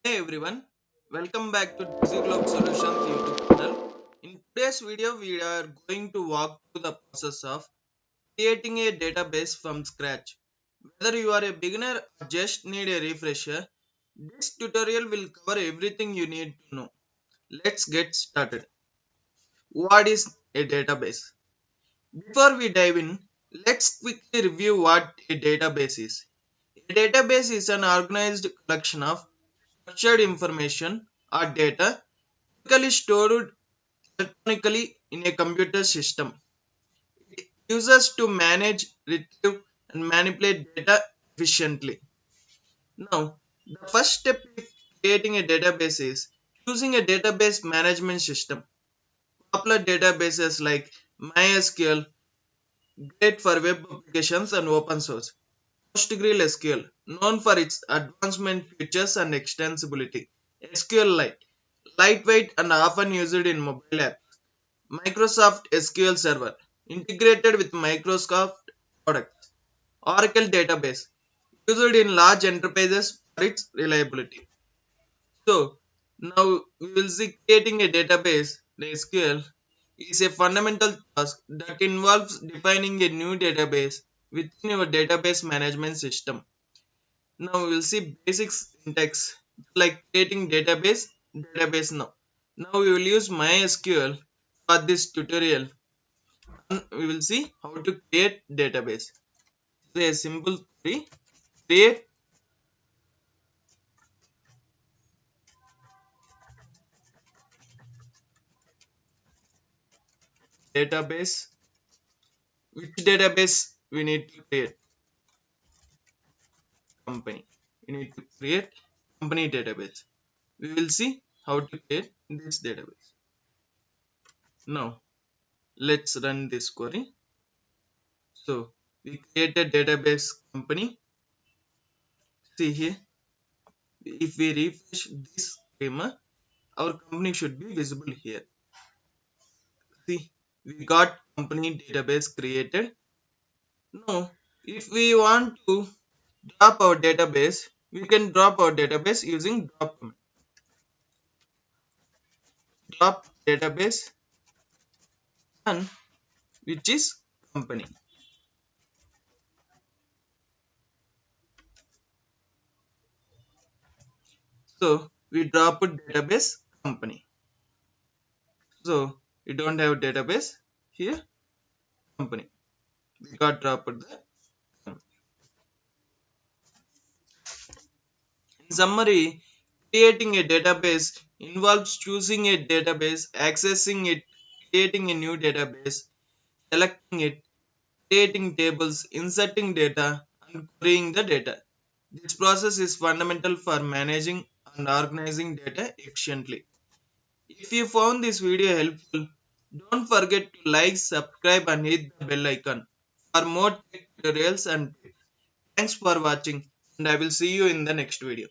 Hey everyone, welcome back to Globe Solutions YouTube channel. In today's video, we are going to walk through the process of creating a database from scratch. Whether you are a beginner or just need a refresher, this tutorial will cover everything you need to know. Let's get started. What is a database? Before we dive in, let's quickly review what a database is. A database is an organized collection of structured information or data typically stored electronically in a computer system. It uses to manage, retrieve, and manipulate data efficiently. Now, the first step in creating a database is choosing a database management system. Popular databases like MySQL, great for web applications and open source. PostgreSQL, known for its advancement features and extensibility. SQLite, lightweight and often used in mobile apps. Microsoft SQL Server, integrated with Microsoft products. Oracle Database, used in large enterprises for its reliability. So, now we will see creating a database, the SQL, is a fundamental task that involves defining a new database within your database management system. Now we will see basic syntax like creating database now. Now we will use MySQL for this tutorial and we will see how to create database. So a simple query, create database. Which database we need to create? Company. We need to create company database. We will see how to create this database. Now let's run this query. So we create a database company. See here, if we refresh this schema, our company should be visible here. See, we got company database created. Now, if we want to drop our database, we can drop our database using drop command. Drop database and which is company. So we drop a database company. So we don't have database here company. We got dropped the company. In summary, creating a database involves choosing a database, accessing it, creating a new database, selecting it, creating tables, inserting data, and querying the data. This process is fundamental for managing and organizing data efficiently. If you found this video helpful, don't forget to like, subscribe, and hit the bell icon for more tech tutorials and tips. Thanks for watching, and I will see you in the next video.